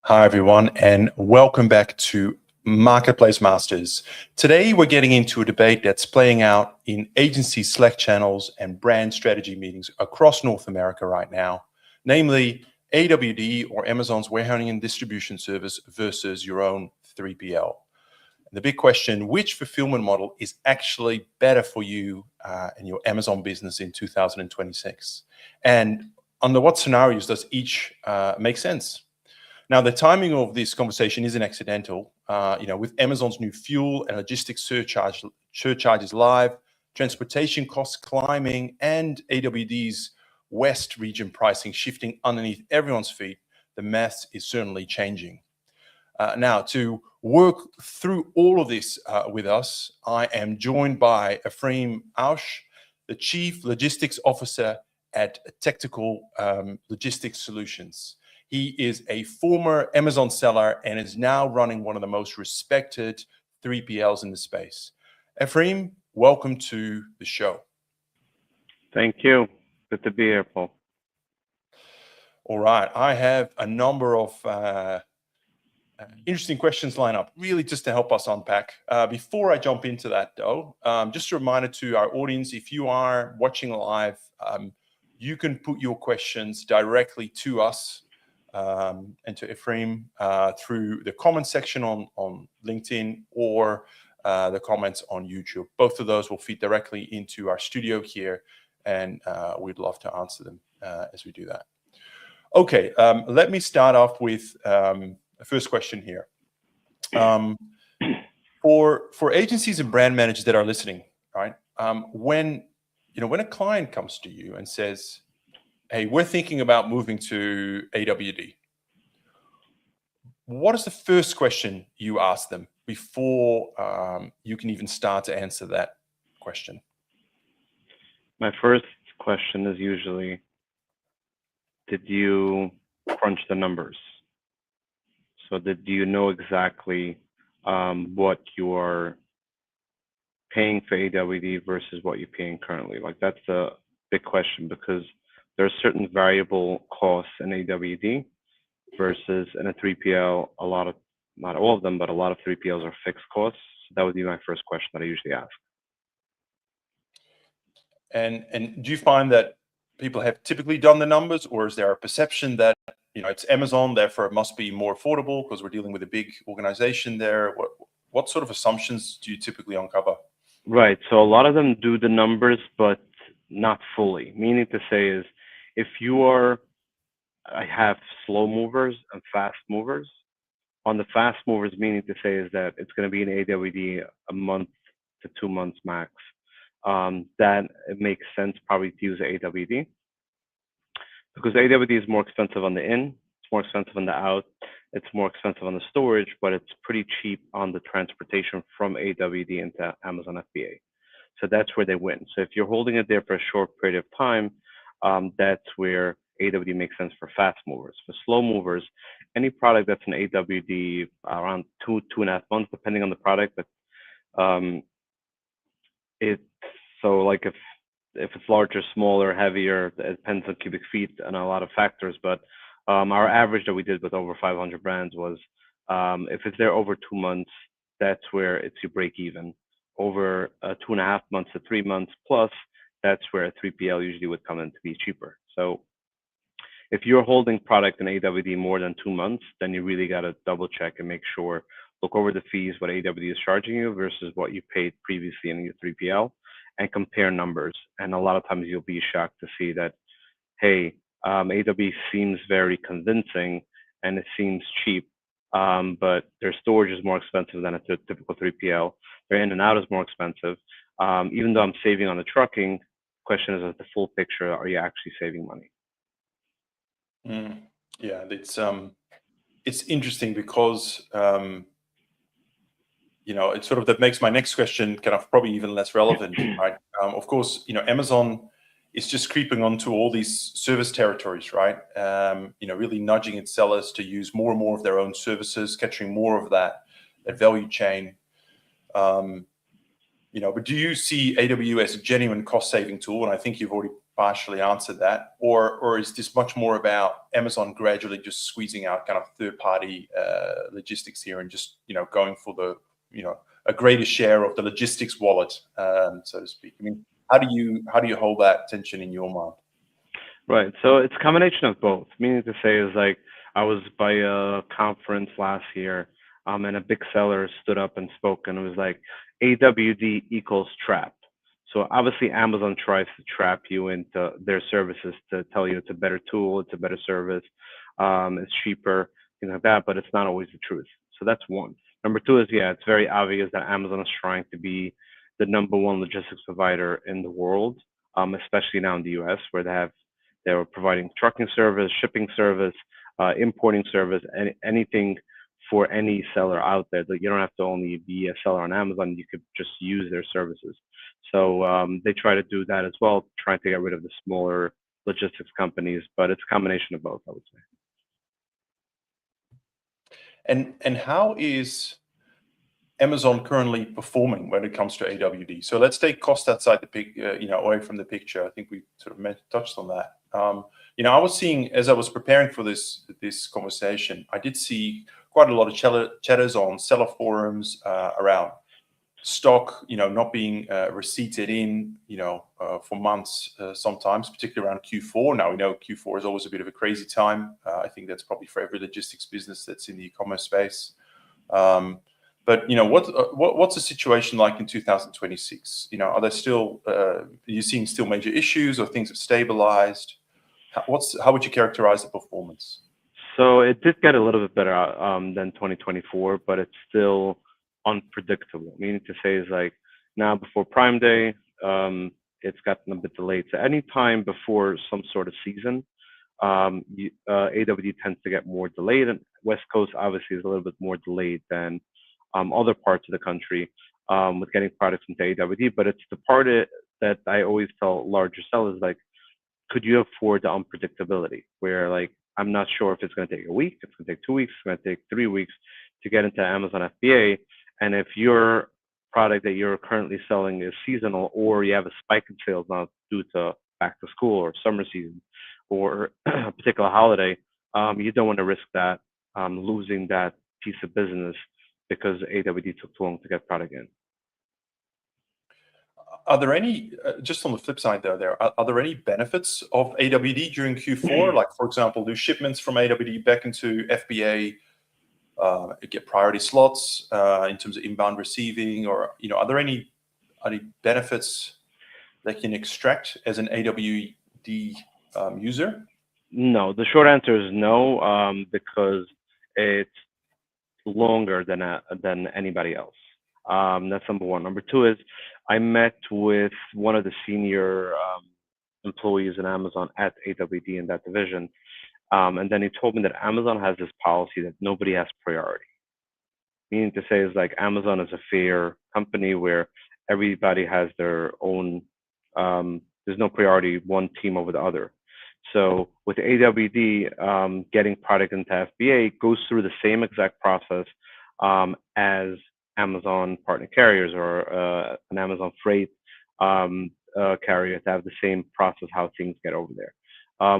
Hi, everyone, and welcome back to Marketplace Masters. Today, we're getting into a debate that's playing out in agency Slack channels and brand strategy meetings across North America right now, namely AWD, or Amazon's warehousing and distribution service, versus your own 3PL. And the big question, which fulfillment model is actually better for you and your Amazon business in 2026? And under what scenarios does each make sense? Now, the timing of this conversation isn't accidental. With Amazon's new fuel and logistics surcharges live, transportation costs climbing, and AWD's West region pricing shifting underneath everyone's feet, the math is certainly changing. Now, to work through all of this with us, I am joined by Ephraim Ausch, the Chief Logistics Officer at Technical Logistics Solutions. He is a former Amazon seller and is now running one of the most respected 3PLs in the space. Ephraim, welcome to the show. Thank you. Good to be here, Paul. All right. I have a number of interesting questions lined up, really just to help us unpack. Before I jump into that, though, just a reminder to our audience, if you are watching live, you can put your questions directly to us and to Ephraim through the comment section on LinkedIn or the comments on YouTube. Both of those will feed directly into our studio here, and we'd love to answer them as we do that. Okay, let me start off with the first question here. For agencies and brand managers that are listening, right? When a client comes to you and says, "Hey, we're thinking about moving to AWD," what is the first question you ask them before you can even start to answer that question? My first question is usually, did you crunch the numbers? So do you know exactly what you are paying for AWD versus what you're paying currently? Like, that's a big question, because there are certain variable costs in AWD versus in a 3PL. Not all of them, but a lot of 3PLs are fixed costs. So that would be my first question that I usually ask. And do you find that people have typically done the numbers, or is there a perception that it's Amazon, therefore it must be more affordable because we're dealing with a big organization there? What sort of assumptions do you typically uncover? Right. So a lot of them do the numbers, but not fully. Meaning to say is, if I have slow movers and fast movers. On the fast movers, meaning to say is that it's going to be in AWD a month to 2 months max. That it makes sense probably to use AWD, because AWD is more expensive on the in, it's more expensive on the out, it's more expensive on the storage, but it's pretty cheap on the transportation from AWD into Amazon FBA. So that's where they win. So if you're holding it there for a short period of time, that's where AWD makes sense for fast movers. For slow movers, any product that's an AWD around 2.5 months, depending on the product. But so like if it's larger, smaller, heavier, it depends on cubic feet and a lot of factors. But our average that we did with over 500 brands was, if it's there over 2 months, that's where it's your break even. Over 2.5 months to 3 months plus, that's where a 3PL usually would come in to be cheaper. So if you're holding product in AWD more than 2 months, then you really got to double check and make sure, look over the fees, what AWD is charging you versus what you paid previously in your 3PL, and compare numbers. And a lot of times you'll be shocked to see that, hey, AWD seems very convincing and it seems cheap, but their storage is more expensive than a typical 3PL. Their in and out is more expensive. Even though I'm saving on the trucking, question is, the full picture, are you actually saving money? Yeah, it's interesting because it's sort of, that makes my next question kind of probably even less relevant, right? Of course, Amazon is just creeping onto all these service territories, right? Really nudging its sellers to use more and more of their own services, capturing more of that value chain. But do you see AWS as a genuine cost-saving tool? And I think you've already partially answered that, or is this much more about Amazon gradually just squeezing out kind of third-party logistics here and just going for the a greater share of the logistics wallet, so to speak? I mean, how do you hold that tension in your mind? Right. So it's a combination of both. Meaning to say is like I was by a conference last year, and a big seller stood up and spoke, and it was like AWD equals trap. So obviously Amazon tries to trap you into their services to tell you it's a better tool, it's a better service, it's cheaper, things like that, but it's not always the truth. So that's one. Number two is, yeah, it's very obvious that Amazon is trying to be the number one logistics provider in the world, especially now in the US, where they're providing trucking service, shipping service, importing service, anything for any seller out there. That you don't have to only be a seller on Amazon, you could just use their services. So they try to do that as well, trying to get rid of the smaller logistics companies, but it's a combination of both, I would say. And how is Amazon currently performing when it comes to AWD? So let's take cost outside the away from the picture. I think we sort of touched on that. I was seeing, as I was preparing for this conversation, I did see quite a lot of chatters on seller forums around stock, not being receipted in, for months sometimes, particularly around Q4. Now we know Q4 is always a bit of a crazy time. I think that's probably for every logistics business that's in the e-commerce space. But what's the situation like in 2026? Are there still are you seeing still major issues, or things have stabilized? How would you characterize the performance? So it did get a little bit better than 2024, but it's still unpredictable. Meaning to say is like now before Prime Day, it's gotten a bit delayed. So any time before some sort of season, AWD tends to get more delayed, and West Coast obviously is a little bit more delayed than other parts of the country with getting products into AWD. But it's the part that I always tell larger sellers, like, could you afford the unpredictability where like I'm not sure if it's going to take a week, it's going to take 2 weeks, it's going to take 3 weeks to get into Amazon FBA. And if your product that you're currently selling is seasonal, or you have a spike in sales now due to back to school or summer season or a particular holiday, you don't want to risk that losing that piece of business because AWD took too long to get product in. Are there any, just on the flip side though, are there any benefits of AWD during Q4? Like, for example, do shipments from AWD back into FBA get priority slots in terms of inbound receiving, or are there any benefits they can extract as an AWD user? No, the short answer is no, because it's longer than anybody else. That's number one. Number two is I met with one of the senior employees in Amazon at AWD in that division, and then he told me that Amazon has this policy that nobody has priority. Meaning to say is like Amazon is a fair company where everybody has their own. There's no priority one team over the other. So with AWD, getting product into FBA goes through the same exact process as Amazon partner carriers or an Amazon freight carrier to have the same process how things get over there.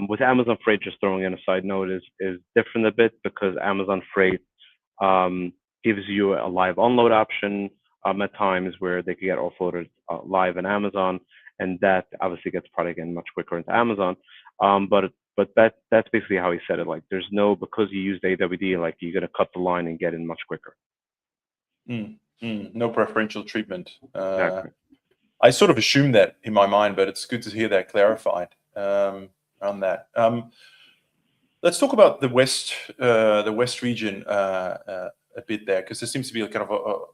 With Amazon freight, just throwing in a side note, is different a bit because Amazon freight gives you a live unload option at times where they can get offloaded live in Amazon, and that obviously gets product in much quicker into Amazon. But that's basically how he said it. Like, there's no, because you used AWD, like you're gonna cut the line and get in much quicker. No preferential treatment. Exactly. I sort of assumed that in my mind, but it's good to hear that clarified on that. Let's talk about the West region a bit there, because there seems to be kind of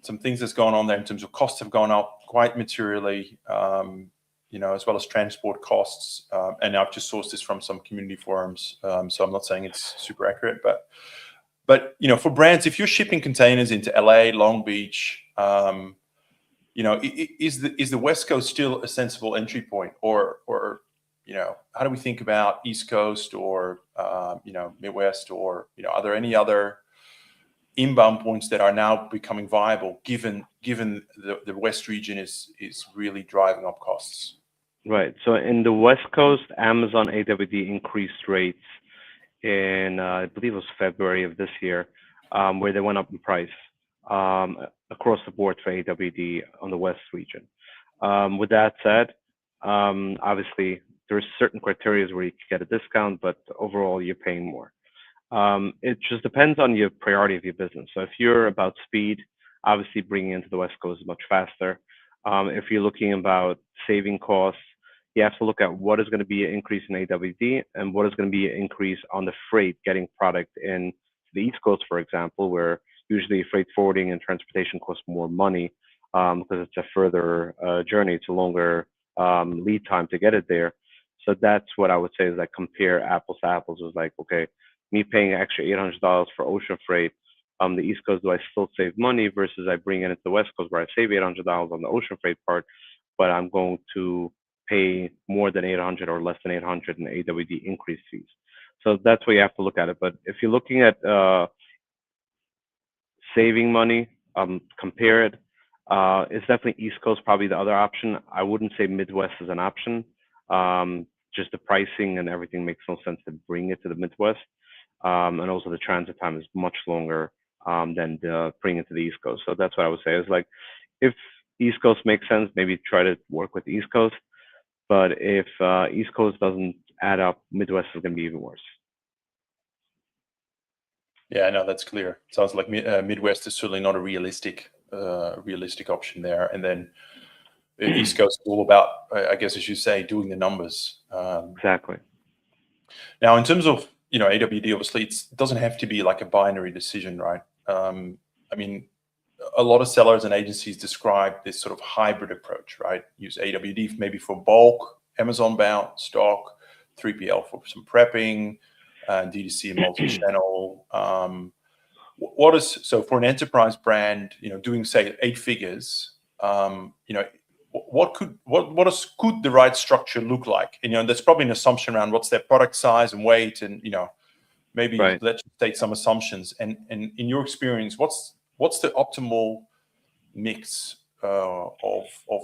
some things that's going on there in terms of costs have gone up quite materially, as well as transport costs. And I've just sourced this from some community forums, so I'm not saying it's super accurate, but for brands, if you're shipping containers into LA, Long Beach, is the West Coast still a sensible entry point, or how do we think about East Coast or Midwest, or are there any other inbound points that are now becoming viable given the West region is really driving up costs? Right. So in the West Coast, Amazon AWD increased rates in, I believe it was February of this year, where they went up in price across the board for AWD on the West region. With that said, obviously there's certain criteria where you can get a discount, but overall you're paying more. It just depends on your priority of your business. So if you're about speed, obviously bringing into the West Coast is much faster. If you're looking about saving costs, you have to look at what is going to be an increase in AWD and what is going to be an increase on the freight getting product in the East Coast, for example, where usually freight forwarding and transportation costs more money because it's a further journey. It's a longer lead time to get it there. So that's what I would say is like compare apples to apples. Is like, okay, me paying extra $800 for ocean freight on the East Coast, do I still save money versus I bring it into the West Coast where I save $800 on the ocean freight part, but I'm going to pay more than 800 or less than 800 in AWD increase fees. So that's where you have to look at it. But if you're looking at saving money, compare it. It's definitely East Coast, probably the other option. I wouldn't say Midwest is an option. Just the pricing and everything makes no sense to bring it to the Midwest. And also the transit time is much longer than bringing it to the East Coast. So that's what I would say is like, if East Coast makes sense, maybe try to work with the East Coast. But if East Coast doesn't add up, Midwest is going to be even worse. Yeah, no, that's clear. Sounds like Midwest is certainly not a realistic option there. And then East Coast is all about, I guess, as you say, doing the numbers. Exactly. Now, in terms of AWD, obviously, it doesn't have to be like a binary decision, right? I mean, a lot of sellers and agencies describe this sort of hybrid approach, right? Use AWD maybe for bulk, Amazon bound stock, 3PL for some prepping, D2C and multi-channel. So for an enterprise brand, doing say 8 figures, what could the right structure look like? And that's probably an assumption around what's their product size and weight, and maybe Right. let's state some assumptions. And in your experience, what's the optimal mix of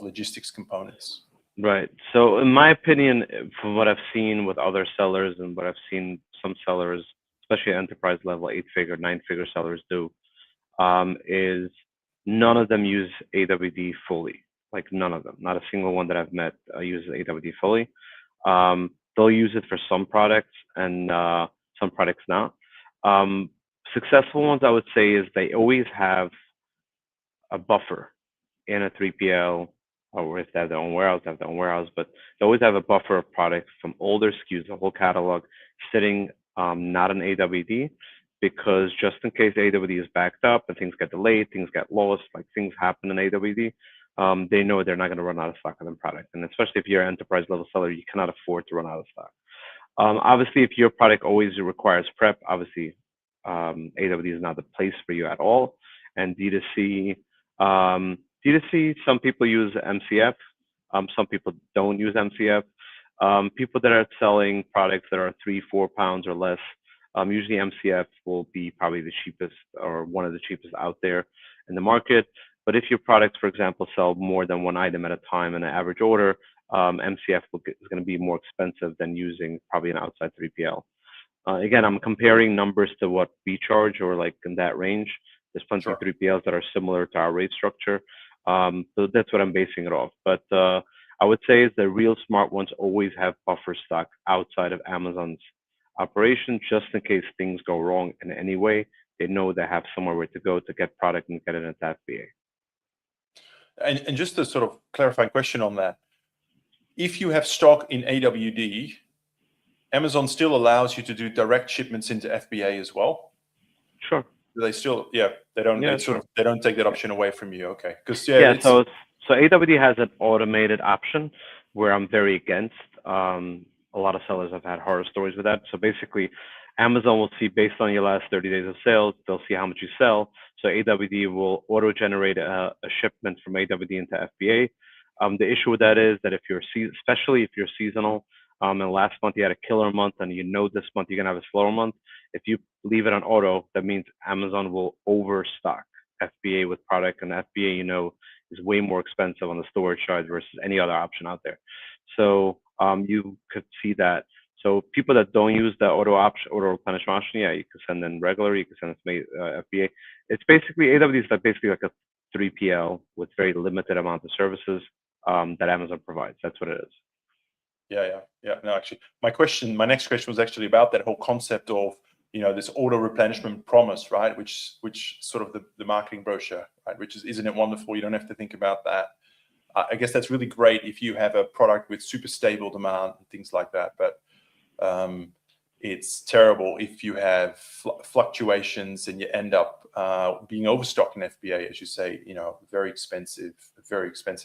logistics components? Right. So in my opinion, from what I've seen with other sellers and what I've seen some sellers, especially enterprise level, 8-figure, 9-figure sellers do, is none of them use AWD fully. Like none of them. Not a single one that I've met uses AWD fully. They'll use it for some products and some products not. Successful ones, I would say, is they always have a buffer in a 3PL, or if they have their own warehouse, they have their own warehouse, but they always have a buffer of products from older SKUs, the whole catalog, sitting not in AWD, because just in case AWD is backed up and things get delayed, things get lost, like things happen in AWD, they know they're not going to run out of stock of them product. And especially if you're an enterprise level seller, you cannot afford to run out of stock. Obviously, if your product always requires prep, obviously AWD is not the place for you at all. And D2C, some people use MCF, some people don't use MCF. People that are selling products that are 3-4 pounds or less, usually MCF will be probably the cheapest or one of the cheapest out there in the market. But if your products, for example, sell more than one item at a time in an average order, MCF is going to be more expensive than using probably an outside 3PL. Again, I'm comparing numbers to what we charge or like in that range. There's plenty of 3PLs that are similar to our rate structure. So that's what I'm basing it off. But I would say is the real smart ones always have buffer stock outside of Amazon's operation, just in case things go wrong in any way. They know they have somewhere where to go to get product and get it into FBA. And just a sort of clarifying question on that. If you have stock in AWD, Amazon still allows you to do direct shipments into FBA as well? Sure. Do they still? Yeah, they don't. Yeah, they don't take that option away from you. Okay, because so AWD has an automated option where I'm very against. A lot of sellers have had horror stories with that. So basically, Amazon will see based on your last 30 days of sales, they'll see how much you sell. So AWD will auto-generate a shipment from AWD into FBA. The issue with that is that if you're especially if you're seasonal, and last month you had a killer month, and this month you're gonna have a slower month. If you leave it on auto, that means Amazon will overstock FBA with product, and FBA, is way more expensive on the storage side versus any other option out there. So you could see that. So people that don't use the auto replenishment option, yeah, you can send in regular, you can send it to FBA. It's basically AWD is like basically like a 3PL with very limited amount of services that Amazon provides. That's what it is. Yeah. No, actually, my next question was actually about that whole concept of, this auto replenishment promise, right? Which sort of the marketing brochure, right? Which isn't it wonderful? You don't have to think about that. I guess that's really great if you have a product with super stable demand and things like that. But it's terrible if you have fluctuations and you end up being overstocked in FBA, as you say, very expensive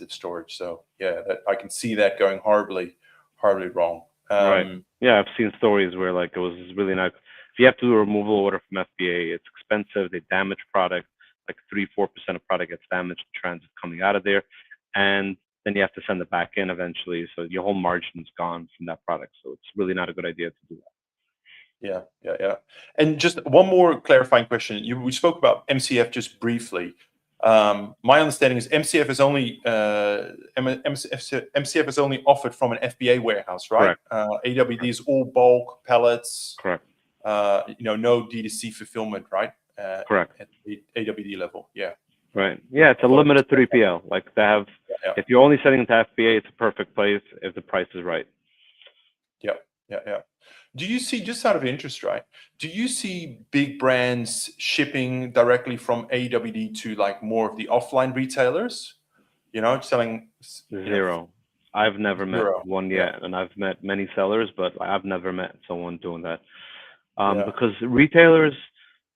storage. So yeah, I can see that going horribly wrong. Right. Yeah, I've seen stories where like it was really nice. If you have to do a removal order from FBA, it's expensive. They damage product, like 3-4% of product gets damaged in transit coming out of there, and then you have to send it back in eventually. So your whole margin is gone from that product. So it's really not a good idea to do that. Yeah. And just one more clarifying question. We spoke about MCF just briefly. My understanding is MCF is only MCF is only offered from an FBA warehouse, right? Correct. AWD is all bulk pallets. Correct. No D2C fulfillment, right? Correct. At the AWD level, yeah. Right. Yeah, it's a limited 3PL. Like they have, if you're only sending it to FBA, it's a perfect place if the price is right. Yeah. Do you see, just out of interest, right? Do you see big brands shipping directly from AWD to like more of the offline retailers? Selling Zero. I've never met one yet, and I've met many sellers, but I've never met someone doing that. Because retailers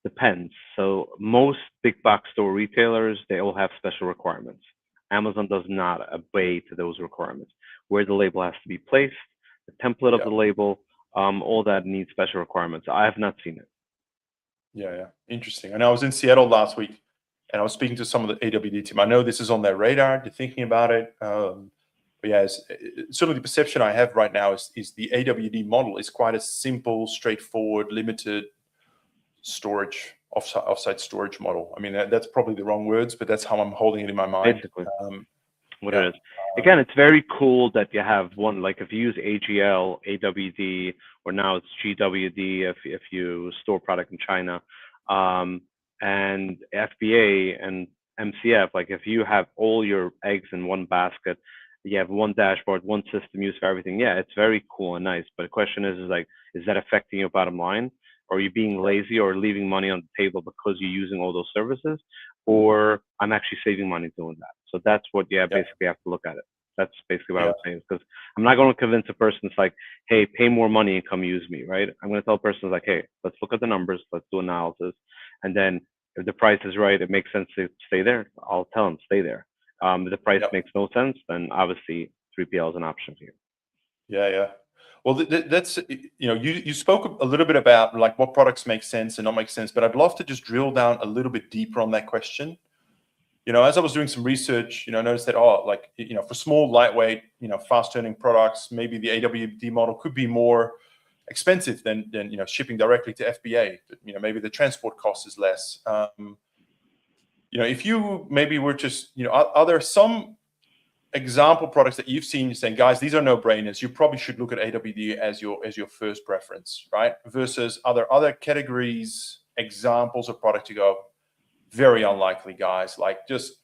depends. So most big box store retailers, they all have special requirements. Amazon does not obey to those requirements. Where the label has to be placed, the template of the label, all that needs special requirements. I have not seen it. Yeah. Interesting. And I was in Seattle last week, and I was speaking to some of the AWD team. I know this is on their radar. They're thinking about it. But yeah, certainly the perception I have right now is the AWD model is quite a simple, straightforward, limited storage, offsite storage model. I mean, that's probably the wrong words, but that's how I'm holding it in my mind. Basically, what it is. Again, it's very cool that you have one, like if you use AGL, AWD, or now it's GWD if you store product in China, and FBA and MCF, like if you have all your eggs in one basket, you have one dashboard, one system used for everything. Yeah, it's very cool and nice. But the question is like, is that affecting your bottom line? Or are you being lazy or leaving money on the table because you're using all those services? Or I'm actually saving money doing that. So that's what you basically have to look at it. That's basically what I was saying. Because I'm not going to convince a person it's like, hey, pay more money and come use me, right? I'm going to tell a person like, hey, let's look at the numbers, let's do analysis. And then if the price is right, it makes sense to stay there, I'll tell them stay there. If the price makes no sense, then obviously 3PL is an option here. Yeah. Well, that's, you spoke a little bit about like what products make sense and not make sense, but I'd love to just drill down a little bit deeper on that question. As I was doing some research, I noticed that, for small, lightweight, fast turning products, maybe the AWD model could be more expensive than shipping directly to FBA. Maybe the transport cost is less. If you maybe were just, are there some example products that you've seen, you're saying, guys, these are no-brainers, you probably should look at AWD as your first preference, right? Versus other categories, examples of product you go, very unlikely, guys. Like just,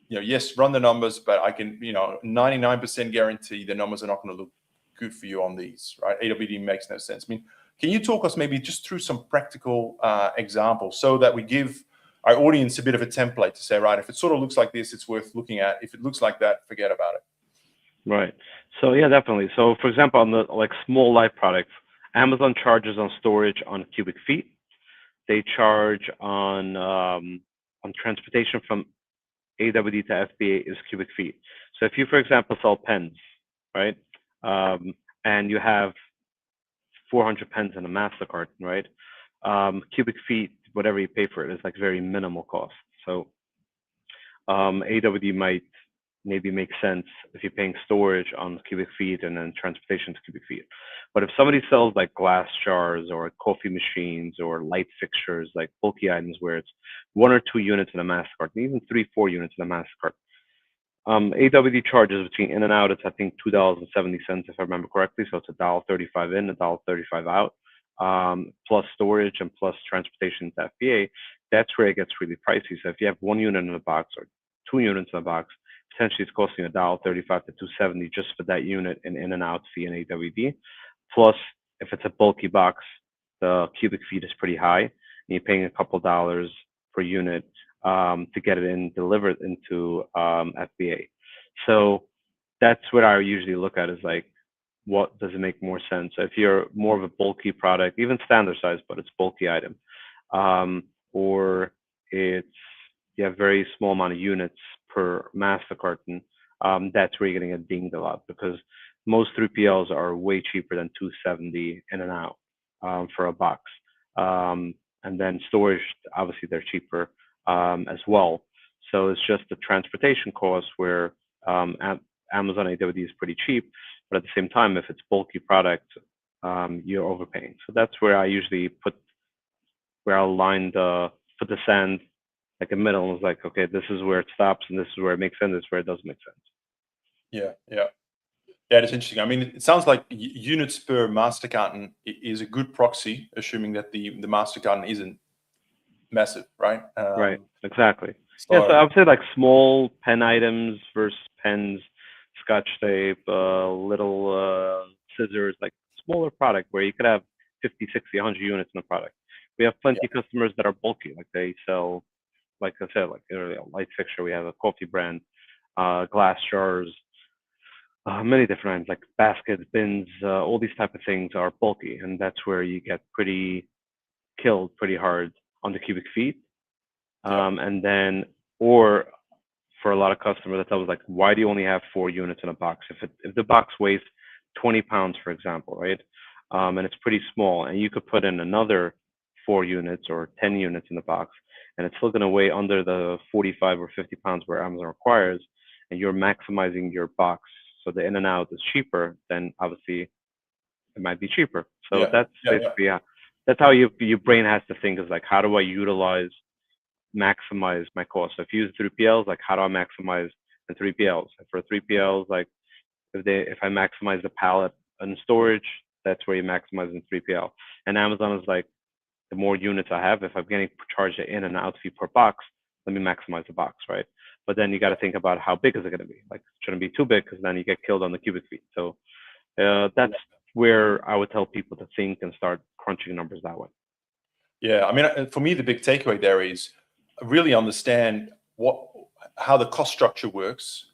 yes, run the numbers, but I can, 99% guarantee the numbers are not going to look good for you on these, right? AWD makes no sense. I mean, can you talk us maybe just through some practical examples so that we give our audience a bit of a template to say, right, if it sort of looks like this, it's worth looking at. If it looks like that, forget about it. Right. So yeah, definitely. So for example, on the like small light products, Amazon charges on storage on cubic feet. They charge on transportation from AWD to FBA is cubic feet. So if you, for example, sell pens, right, and you have 400 pens in a Mastercard, right, cubic feet, whatever you pay for it is like very minimal cost. So AWD might maybe make sense if you're paying storage on cubic feet and then transportation to cubic feet. But if somebody sells like glass jars or coffee machines or light fixtures, like bulky items where it's 1 or 2 units in a Mastercard, and even 3-4 units in a Mastercard, AWD charges between in and out, it's I think $2.70 if I remember correctly. So it's $1.35 in, $1.35 out, plus storage and plus transportation to FBA. That's where it gets really pricey. So if you have 1 unit in a box or 2 units in a box, potentially it's costing $1.35 to $2.70 just for that unit in and out fee in AWD. Plus, if it's a bulky box, the cubic feet is pretty high, and you're paying a couple dollars per unit to get it in delivered into FBA. So that's what I usually look at is like, what does it make more sense? So if you're more of a bulky product, even standard size, but it's bulky item, or it's you have very small amount of units per master carton, that's where you're going to get dinged a lot because most 3PLs are way cheaper than 270 in and out for a box. And then storage, obviously they're cheaper as well. So it's just the transportation cost where Amazon AWD is pretty cheap, but at the same time, if it's bulky product, you're overpaying. So that's where I usually where I'll put the sand like in the middle and it's like, okay, this is where it stops and this is where it makes sense, this is where it doesn't make sense. Yeah, that's interesting. I mean, it sounds like units per master carton is a good proxy, assuming that the master carton isn't massive, right? Right, exactly. So, Yeah, so I would say like small pen items versus pens, scotch tape, little scissors, like smaller product where you could have 50, 60, 100 units in a product. We have plenty of customers that are bulky, like they sell, like I said, like a light fixture. We have a coffee brand, glass jars, many different items like baskets, bins, all these type of things are bulky, and that's where you get killed pretty hard on the cubic feet. And then, or for a lot of customers, that's always like, why do you only have 4 units in a box? If the box weighs 20 pounds, for example, right? And it's pretty small, and you could put in another 4 units or 10 units in the box, and it's still going to weigh under the 45 or 50 pounds where Amazon requires, and you're maximizing your box. So the in and out is cheaper, then obviously it might be cheaper. So that's basically, that's how your brain has to think is like, how do I maximize my cost? So if you use 3PLs, like how do I maximize the 3PLs? For 3PLs, like if I maximize the pallet and storage, that's where you maximize in 3PL. And Amazon is like, the more units I have, if I'm getting charged an in and out fee per box, let me maximize the box, right? But then you got to think about how big is it going to be? Like, it shouldn't be too big because then you get killed on the cubic feet. So that's where I would tell people to think and start crunching numbers that way. Yeah, I mean, for me, the big takeaway there is really understand how the cost structure works,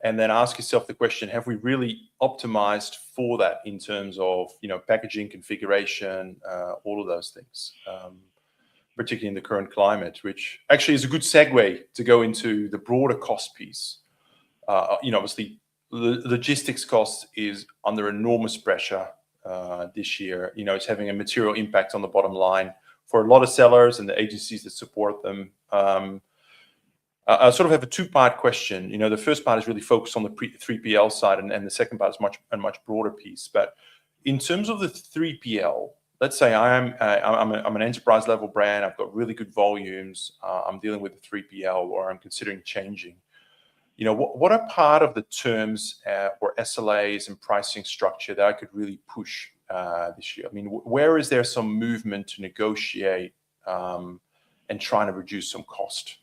and then ask yourself the question: have we really optimized for that in terms of packaging, configuration, all of those things, particularly in the current climate, which actually is a good segue to go into the broader cost piece. Obviously, logistics cost is under enormous pressure this year. It's having a material impact on the bottom line for a lot of sellers and the agencies that support them. I sort of have a two-part question. The first part is really focused on the 3PL side, and the second part is a much broader piece. But in terms of the 3PL, let's say I'm an enterprise level brand. I've got really good volumes. I'm dealing with a 3PL, or I'm considering changing. What are part of the terms or SLAs and pricing structure that I could really push this year? I mean, where is there some movement to negotiate and trying to reduce some cost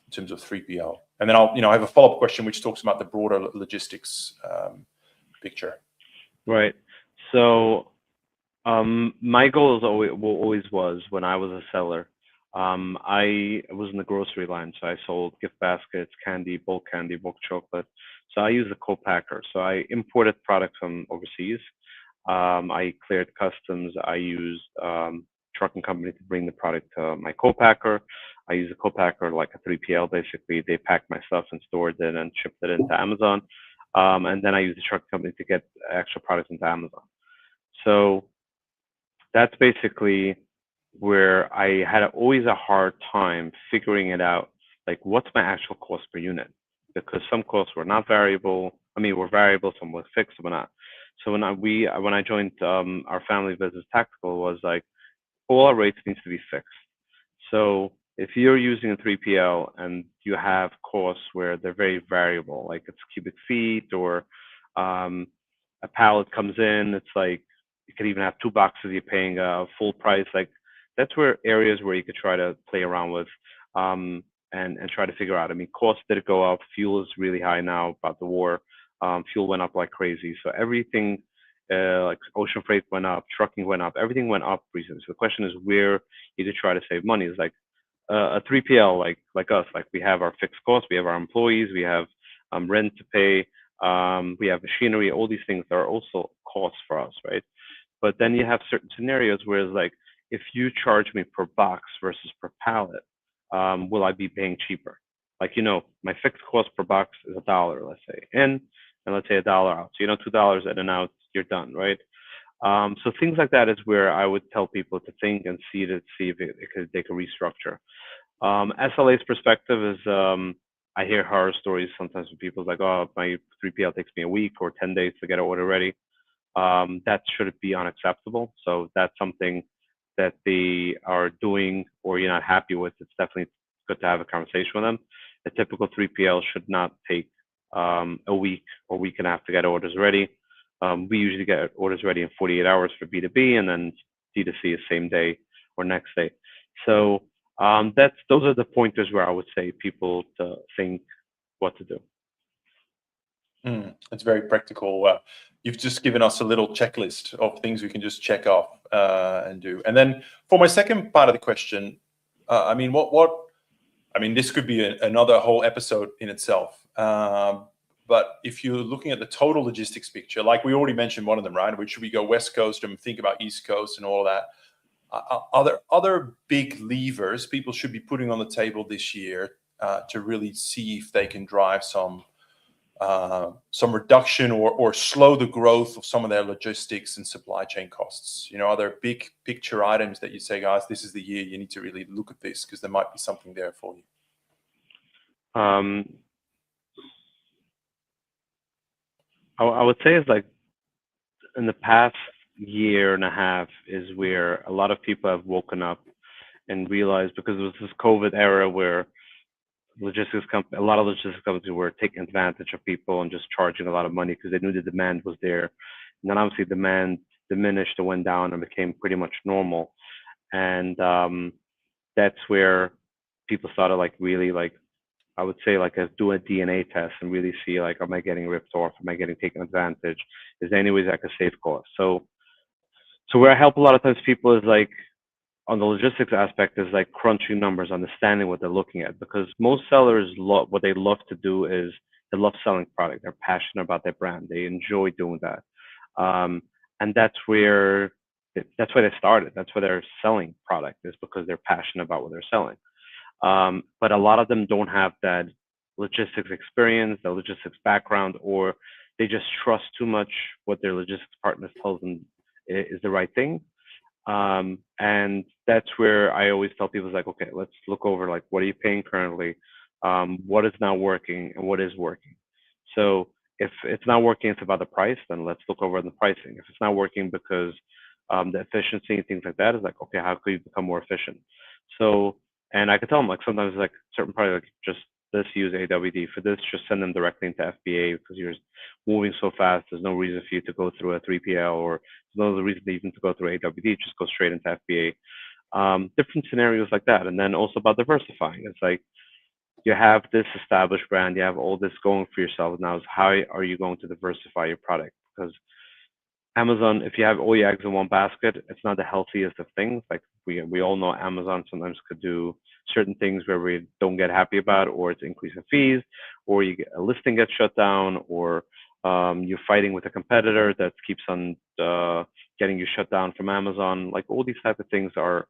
in terms of 3PL? And then I have a follow-up question which talks about the broader logistics picture. Right. So my goal always was, when I was a seller, I was in the grocery line, so I sold gift baskets, bulk chocolate. So I used a co-packer. So I imported products from overseas. I cleared customs. I used trucking company to bring the product to my co-packer. I used a co-packer like a 3PL. Basically, they packed my stuff and stored it and shipped it into Amazon. And then I used the truck company to get extra products into Amazon. So that's basically where I had always a hard time figuring it out, like what's my actual cost per unit, because some costs were not variable. Were variable, some were fixed, some were not. So when I joined our family business, Tactical was like, all our rates needs to be fixed. So if you're using a 3PL and you have costs where they're very variable, like it's cubic feet or um, a pallet comes in. It's like you could even have two boxes. You're paying a full price. Like that's where areas where you could try to play around with um, and try to figure out. I mean, costs did go up. Fuel is really high now about the war. Fuel went up like crazy. So everything, like ocean freight went up, trucking went up, everything went up recently. So the question is where you to try to save money. Is like a 3PL like us, like we have our fixed costs, we have our employees, we have rent to pay, we have machinery, all these things are also costs for us, right? But then you have certain scenarios where it's like, if you charge me per box versus per pallet, will I be paying cheaper? Like, my fixed cost per box is $1, let's say, in, and let's say $1 out. So, $2 in and out, you're done, right? So things like that is where I would tell people to think and see if they could restructure. SLA's perspective is I hear horror stories sometimes from people like, oh, my 3PL takes me a week or 10 days to get an order ready. That should be unacceptable. So that's something that they are doing or you're not happy with. It's definitely good to have a conversation with them. A typical 3PL should not take a week or week and a half to get orders ready. We usually get orders ready in 48 hours for B2B, and then D2C is same day or next day. So those are the pointers where I would say people to think what to do. It's very practical. You've just given us a little checklist of things we can just check off and do. And then for my second part of the question, I mean, I mean, this could be another whole episode in itself. But if you're looking at the total logistics picture, like we already mentioned one of them, right? Which we go West Coast and think about East Coast and all of that. Are there other big levers people should be putting on the table this year to really see if they can drive some reduction or slow the growth of some of their logistics and supply chain costs? Are there big picture items that you say, guys, this is the year you need to really look at this because there might be something there for you? I would say it's like in the past year and a half is where a lot of people have woken up and realized, because it was this COVID era where a lot of logistics companies were taking advantage of people and just charging a lot of money because they knew the demand was there. And then obviously demand diminished and went down and became pretty much normal. And that's where people started like really like, I would say like do a DNA test and really see like, am I getting ripped off? Am I getting taken advantage? Is there any ways I could save costs? So where I help a lot of times people is like on the logistics aspect is like crunching numbers, understanding what they're looking at, because most sellers what they love to do is they love selling product. They're passionate about their brand. They enjoy doing that. And that's where they started. That's where they're selling product, is because they're passionate about what they're selling. But a lot of them don't have that logistics experience, the logistics background, or they just trust too much what their logistics partners tells them is the right thing. And that's where I always tell people is like, okay, let's look over like, what are you paying currently? What is not working and what is working? So if it's not working, it's about the price, then let's look over the pricing. If it's not working because the efficiency and things like that is like, okay, how could you become more efficient? So, and I could tell them like sometimes like certain products, like just this use AWD for this, just send them directly into FBA because you're moving so fast. There's no reason for you to go through a 3PL, or there's no reason even to go through AWD. Just go straight into FBA. Different scenarios like that. And then also about diversifying. It's like you have this established brand, you have all this going for yourself. Now, is how are you going to diversify your product? Because Amazon, if you have all your eggs in one basket, it's not the healthiest of things. Like we all know Amazon sometimes could do certain things where we don't get happy about, or it's increasing fees, or a listing gets shut down, or you're fighting with a competitor that keeps on getting you shut down from Amazon. Like all these type of things are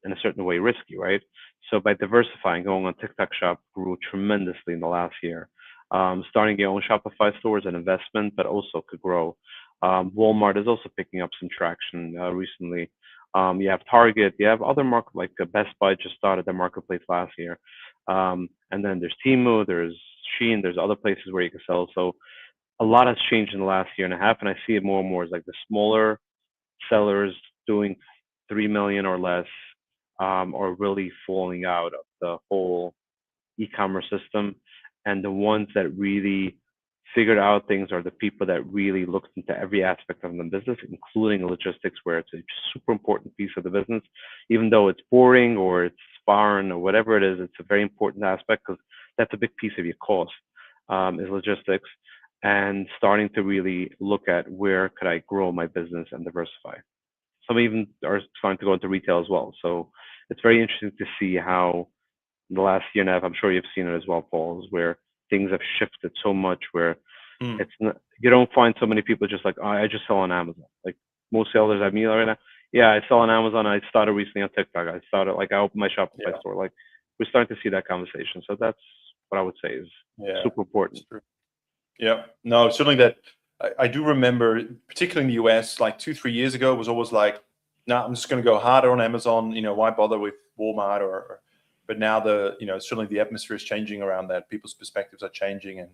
in a certain way risky, right? So by diversifying, going on TikTok Shop grew tremendously in the last year. Starting your own Shopify store is an investment, but also could grow. Walmart is also picking up some traction recently. You have Target, you have other market like Best Buy just started their marketplace last year. And then there's Temu, there's Shein, there's other places where you can sell. So a lot has changed in the last year and a half, and I see it more and more as like the smaller sellers doing 3 million or less are really falling out of the whole e-commerce system, and the ones that really figured out things are the people that really looked into every aspect of the business, including logistics, where it's a super important piece of the business. Even though it's boring or it's foreign or whatever it is, it's a very important aspect because that's a big piece of your cost, is logistics, and starting to really look at where could I grow my business and diversify. Some even are starting to go into retail as well. So it's very interesting to see how the last year and a half, I'm sure you've seen it as well, Paul, is where things have shifted so much where it's not, you don't find so many people just like, oh, I just sell on Amazon. Like most sellers I meet right now, yeah, I sell on Amazon. I started recently on TikTok. I opened my Shopify store. Like we're starting to see that conversation. So that's what I would say is super important. Yeah, no, certainly that. I do remember, particularly in the US, like 2-3 years ago, it was always like, no, I'm just going to go harder on Amazon. Why bother with Walmart but now certainly the atmosphere is changing around that. People's perspectives are changing, and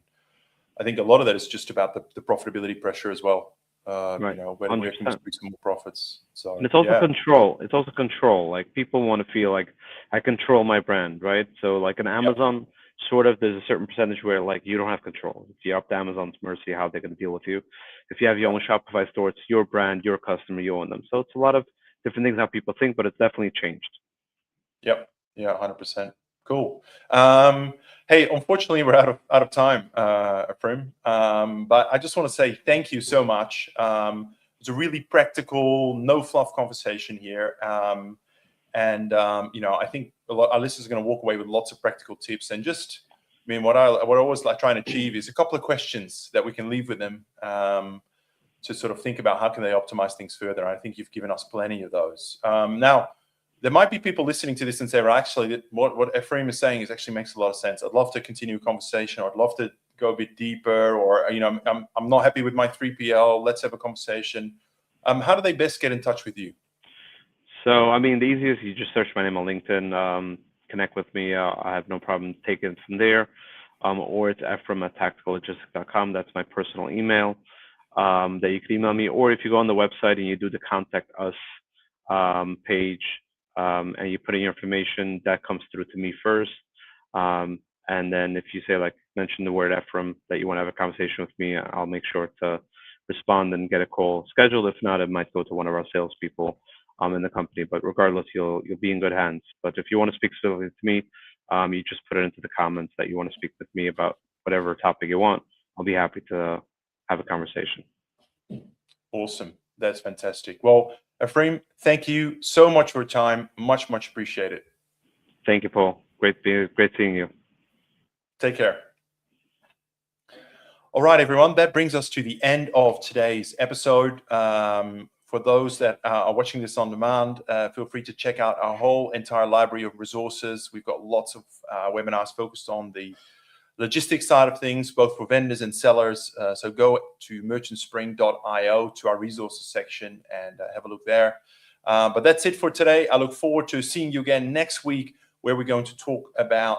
I think a lot of that is just about the profitability pressure as well. Right. Where can we squeeze some more profits? So and it's also control. It's also control. Like people want to feel like I control my brand, right? So like an Amazon, sort of, there's a certain percentage where like you don't have control. It's up to Amazon's mercy how they're going to deal with you. If you have your own Shopify store, it's your brand, your customer, you own them. So it's a lot of different things how people think, but it's definitely changed. Yep. Yeah, 100%. Cool. Hey, unfortunately, we're out of time, Ephraim. But I just want to say thank you so much. It's a really practical, no fluff conversation here. I think our listeners are going to walk away with lots of practical tips. And just, what I always like trying to achieve is a couple of questions that we can leave with them to sort of think about how can they optimize things further. I think you've given us plenty of those. Now, there might be people listening to this and say, well, actually, what Ephraim is saying actually makes a lot of sense. I'd love to continue a conversation. I'd love to go a bit deeper, or I'm not happy with my 3PL. Let's have a conversation. How do they best get in touch with you? So, the easiest, you just search my name on LinkedIn, connect with me. I have no problem taking it from there. Or it's Ephraim@tacticallogistics.com. That's my personal email that you can email me. Or if you go on the website and you do the contact us page, and you put in your information, that comes through to me first. And then if you say, like, mention the word Ephraim, that you want to have a conversation with me, I'll make sure to respond and get a call scheduled. If not, it might go to one of our salespeople in the company. But regardless, you'll be in good hands. But if you want to speak specifically to me, you just put it into the comments that you want to speak with me about whatever topic you want. I'll be happy to have a conversation. Awesome. That's fantastic. Well, Ephraim, thank you so much for your time. Much, much appreciated. Thank you, Paul. Great seeing you. Take care. All right, everyone. That brings us to the end of today's episode. For those that are watching this on demand, feel free to check out our whole entire library of resources. We've got lots of webinars focused on the logistics side of things, both for vendors and sellers. So go to merchantspring.io to our resources section and have a look there. But that's it for today. I look forward to seeing you again next week, where we're going to talk about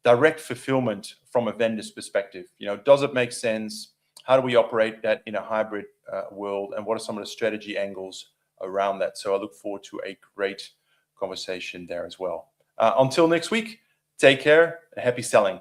direct fulfillment from a vendor's perspective. Does it make sense? How do we operate that in a hybrid world? And what are some of the strategy angles around that? So I look forward to a great conversation there as well. Until next week, take care and happy selling.